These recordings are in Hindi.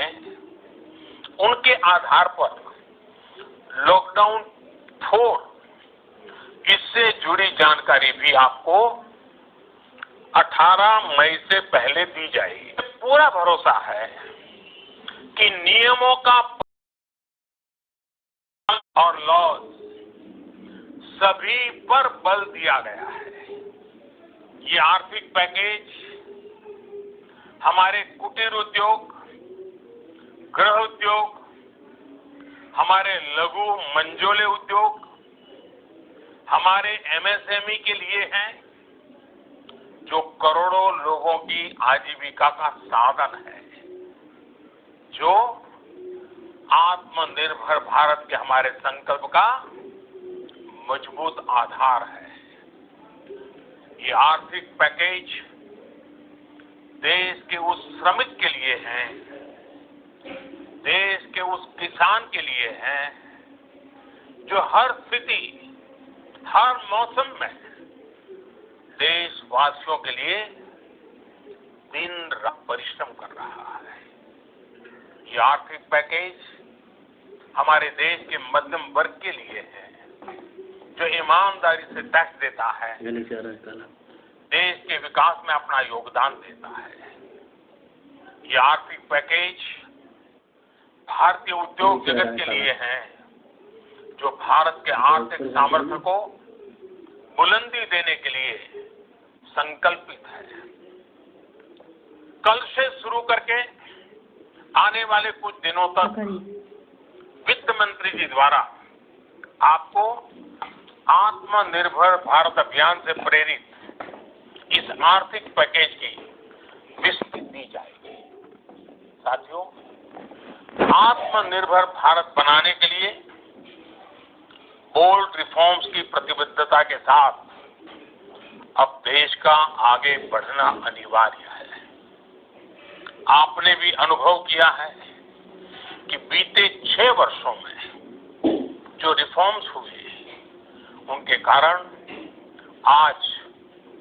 हैं, उनके आधार पर लॉकडाउन 4 इससे जुड़ी जानकारी भी आपको 18 मई से पहले दी जाएगी। पूरा भरोसा है कि नियमों का और लॉज सभी पर बल दिया गया है। ये आर्थिक पैकेज हमारे कुटीर उद्योग, गृह उद्योग, हमारे लघु मंझोले उद्योग, हमारे एमएसएमई के लिए है, जो करोड़ों लोगों की आजीविका का साधन है, जो आत्मनिर्भर भारत के हमारे संकल्प का मजबूत आधार है। ये आर्थिक पैकेज देश के उस श्रमिक के लिए है, देश के उस किसान के लिए है, जो हर स्थिति, हर मौसम में देशवासियों के लिए दिन रात परिश्रम कर रहा है। ये आर्थिक पैकेज हमारे देश के मध्यम वर्ग के लिए है, जो ईमानदारी से टैक्स देता है, देश के विकास में अपना योगदान देता है। ये आर्थिक पैकेज भारतीय उद्योग जगत के लिए है, जो भारत के आर्थिक सामर्थ्य को बुलंदी देने के लिए संकल्पित है। कल से शुरू करके आने वाले कुछ दिनों तक वित्त मंत्री जी द्वारा आपको आत्मनिर्भर भारत अभियान से प्रेरित इस आर्थिक पैकेज की विस्तृत दी जाएगी। साथियों, आत्मनिर्भर भारत बनाने के लिए बोल्ड रिफॉर्म्स की प्रतिबद्धता के साथ अब देश का आगे बढ़ना अनिवार्य है। आपने भी अनुभव किया है कि बीते 6 वर्षों में जो रिफॉर्म्स हुए, उनके कारण आज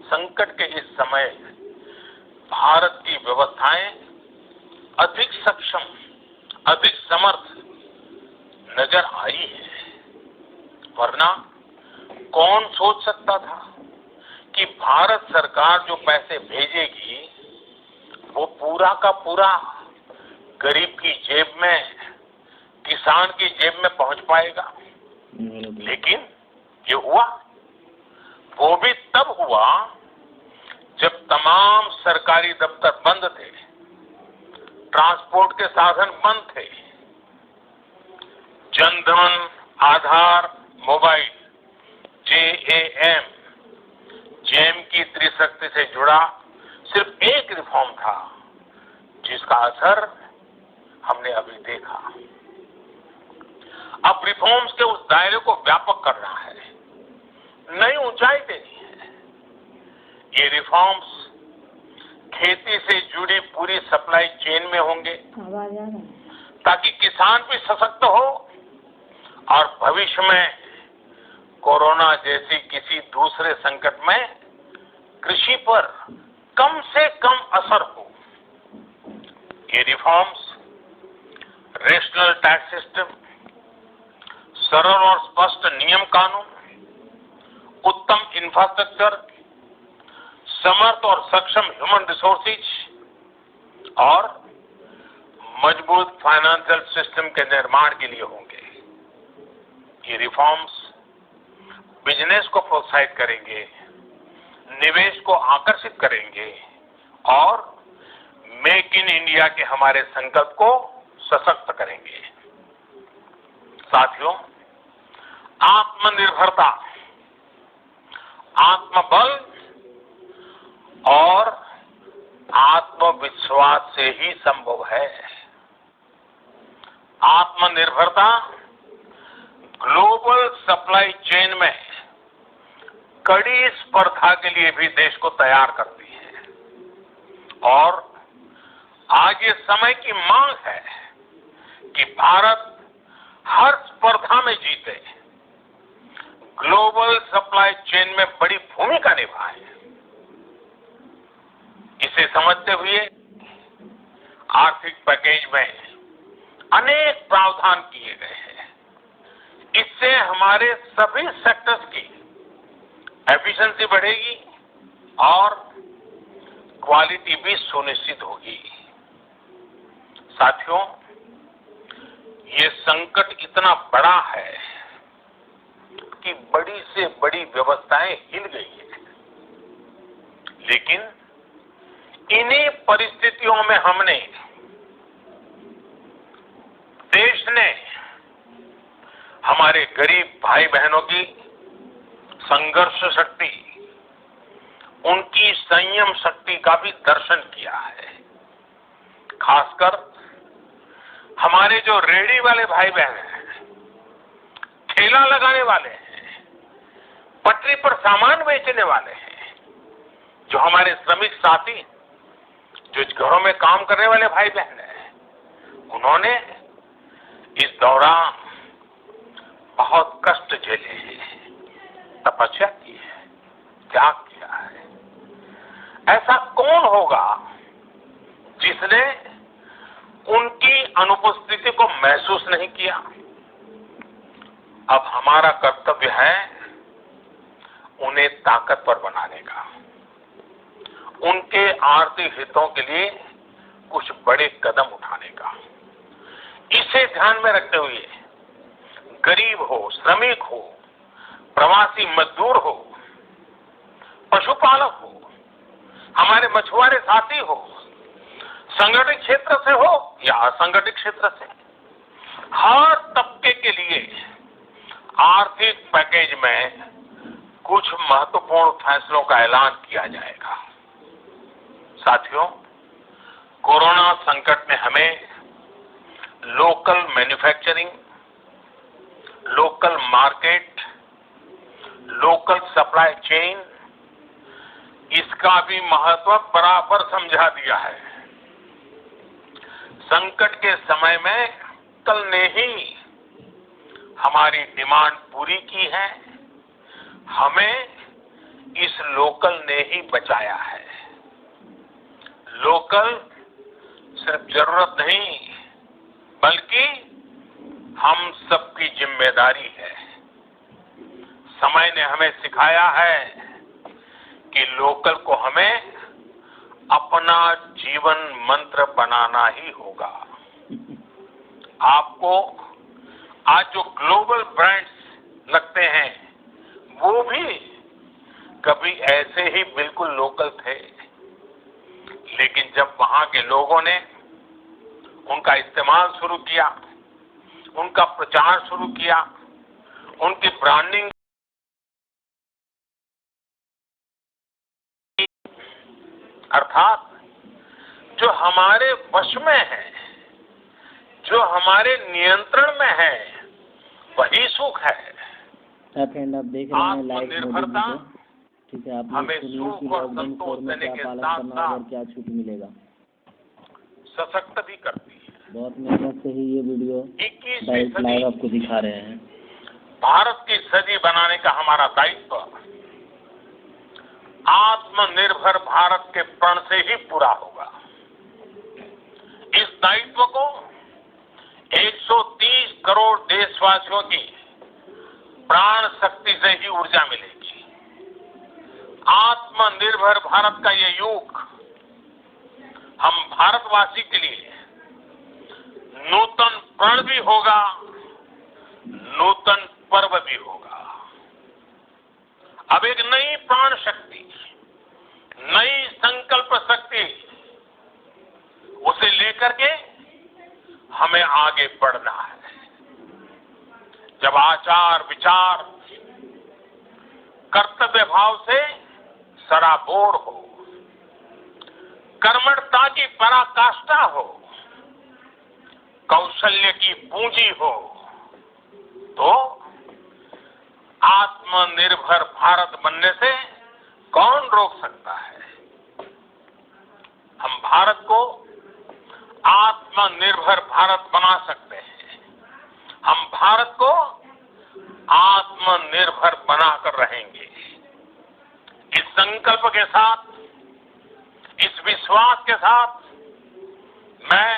संकट के इस समय भारत की व्यवस्थाएं अधिक सक्षम, अधिक समर्थ नजर आई है। वरना कौन सोच सकता था कि भारत सरकार जो पैसे भेजेगी वो पूरा का पूरा गरीब की जेब में, किसान की जेब में पहुंच पाएगा। लेकिन ये हुआ, वो भी तब हुआ जब तमाम सरकारी दफ्तर बंद थे, ट्रांसपोर्ट के साधन बंद थे, जनधन, आधार, मोबाइल, जेम की त्रिशक्ति से जुड़ा सिर्फ एक रिफॉर्म था, जिसका असर हमने अभी देखा। अब रिफॉर्म्स के उस दायरे को व्यापक करना है, नई ऊंचाई देनी है। ये रिफॉर्म्स खेती से जुड़ी पूरी सप्लाई चेन में होंगे, ताकि किसान भी सशक्त हो और भविष्य में कोरोना जैसी किसी दूसरे संकट में कृषि पर कम से कम असर हो। ये रिफॉर्म्स रेशनल टैक्स सिस्टम, सरल और स्पष्ट नियम कानून, उत्तम इंफ्रास्ट्रक्चर, समर्थ और सक्षम ह्यूमन रिसोर्सेज और मजबूत फाइनेंशियल सिस्टम के निर्माण के लिए होंगे। ये रिफॉर्म्स बिजनेस को प्रोत्साहित करेंगे, निवेश को आकर्षित करेंगे और मेक इन इंडिया के हमारे संकल्प को सशक्त करेंगे। साथियों, आत्मनिर्भरता आत्मबल और आत्मविश्वास से ही संभव है। आत्मनिर्भरता ग्लोबल सप्लाई चेन में कड़ी स्पर्धा के लिए भी देश को तैयार करती है और आज ये समय की मांग है कि भारत हर स्पर्धा में जीते, ग्लोबल सप्लाई चेन में बड़ी भूमिका निभाए। इसे समझते हुए आर्थिक पैकेज में अनेक प्रावधान किए गए हैं। इससे हमारे सभी सेक्टर्स की एफिशिएंसी बढ़ेगी और क्वालिटी भी सुनिश्चित होगी। साथियों, ये संकट इतना बड़ा है कि बड़ी से बड़ी व्यवस्थाएं हिल गई है, लेकिन इन्हीं परिस्थितियों में हमने, देश ने हमारे गरीब भाई बहनों की संघर्ष शक्ति, उनकी संयम शक्ति का भी दर्शन किया है। खासकर हमारे जो रेहड़ी वाले भाई बहन हैं, ठेला लगाने वाले हैं, पटरी पर सामान बेचने वाले हैं, जो हमारे श्रमिक साथी, जो घरों में काम करने वाले भाई बहन हैं, उन्होंने इस दौरान बहुत कष्ट झेले हैं, तपस्या की है, त्याग किया है। ऐसा कौन होगा जिसने उनकी अनुपस्थिति को महसूस नहीं किया? अब हमारा कर्तव्य है उन्हें ताकतवर बनाने का, उनके आर्थिक हितों के लिए कुछ बड़े कदम उठाने का। इसे ध्यान में रखते हुए गरीब हो, श्रमिक हो, प्रवासी मजदूर हो, पशुपालक हो, हमारे मछुआरे साथी हो, संगठित क्षेत्र से हो या असंगठित क्षेत्र से, हर तबके के लिए आर्थिक पैकेज में कुछ महत्वपूर्ण फैसलों का ऐलान किया जाएगा। साथियों, कोरोना संकट ने हमें local manufacturing, local market, local supply chain, इसका भी महत्व बराबर समझा दिया है। संकट के समय में कल ने ही हमारी डिमांड पूरी की है, हमें इस लोकल ने ही बचाया है। लोकल सिर्फ जरूरत नहीं, बल्कि हम सबकी जिम्मेदारी है। समय ने हमें सिखाया है कि लोकल को हमें अपना जीवन मंत्र बनाना ही होगा। आपको आज जो ग्लोबल ब्रांड्स लगते हैं, वो भी कभी ऐसे ही बिल्कुल लोकल थे, लेकिन जब वहां के लोगों ने उनका इस्तेमाल शुरू किया, उनका प्रचार शुरू किया, उनकी ब्रांडिंग, अर्थात जो हमारे वश में है, जो हमारे नियंत्रण में है, वही सुख है। फ्रेंड, आप देख रहे हैं लाइव आत्मनिर्भरता ठीक है। आप हमें सुनिए सुख कि और लॉकडाउन संतोष 4 में देने क्या के पालन साथ करना होगा और साथ क्या छूट मिलेगा। सशक्त भी करती है। बहुत मेहनत से ही ये वीडियो 21वीं डायरेक्ट सदी लाइव आपको दिखा रहे हैं। भारत की सदी बनाने का हमारा दायित्व आत्मनिर्भर भारत के प्रण से ही पूरा होगा। इस दायित्व को 130 करोड़ देशवासियों की प्राण शक्ति से ही ऊर्जा मिलेगी। आत्मनिर्भर भारत का ये युग हम भारतवासी के लिए नूतन प्रण भी होगा, नूतन पर्व भी होगा। अब एक नई प्राण शक्ति, नई संकल्प शक्ति, उसे लेकर के हमें आगे बढ़ना है। जब आचार विचार कर्तव्य भाव से सराबोर हो, कर्मठता की पराकाष्ठा हो, कौशल्य की पूंजी हो, तो आत्मनिर्भर भारत बनने से कौन रोक सकता है? हम भारत को आत्मनिर्भर भारत बना सकते हैं। हम भारत को आत्मनिर्भर बनाकर रहेंगे। इस संकल्प के साथ, इस विश्वास के साथ मैं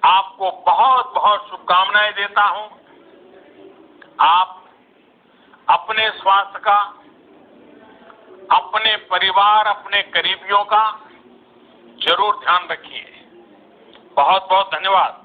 आपको बहुत बहुत शुभकामनाएं देता हूं। आप अपने स्वास्थ्य का, अपने परिवार, अपने करीबियों का जरूर ध्यान रखिए। बहुत बहुत धन्यवाद।